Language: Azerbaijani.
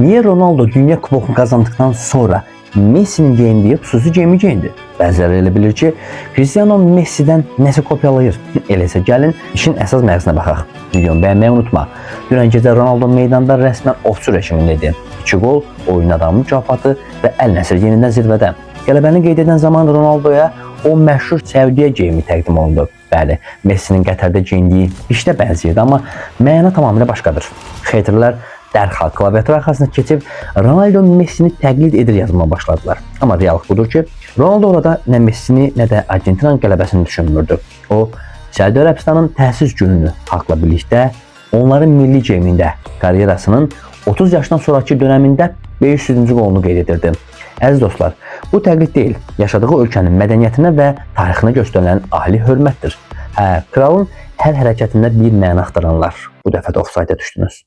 Niye Ronaldo Dünya Kubokunu kazandıktan sonra Messi'nin geyindiği xüsusi geyimi geyindi? Bəziləri elə bilir ki, Cristiano Messi'dən nəsə kopyalayır. Eləsə gəlin işin əsas mərkəzinə baxaq. Videonu bəyənməyi unutma. Dünən gecə Ronaldo meydanda rəsmən ovçu rejimindədir. 2 gol, oyun adamı mükafatı və Əl Nəsr yenidən zirvədə. Qələbəni qeyd edən zaman Ronaldoya o məşhur Səudiyyə geyimi təqdim olundu. Bəli, Messi'nin Qətərdə geyindiyi işdə bənzəyirdi, amma məna tamamilə başqadır. Xeytirlər dərhal klaviatur arxasına keçib Ronaldo Messi'ni təqlid edir yazmağa başladılar. Amma reallik budur ki, Ronaldo orada nə Messi'ni, nə də Argentinanın qələbəsini düşünmürdü. O, Səudiyyə Ərəbistanının təsis gününü xalqla birlikdə onların milli geyimində karyerasının 30 yaşdan sonraki dönəmində 500-cü qolunu qeyd edirdi. Əziz dostlar, bu təqlid deyil, yaşadığı ölkənin mədəniyyətinə və tarixinə göstərilən ali hörmətdir. Kralın hər hərəkətində bir məna axtaranlar bu dəfə də ofsayda düşdünüz.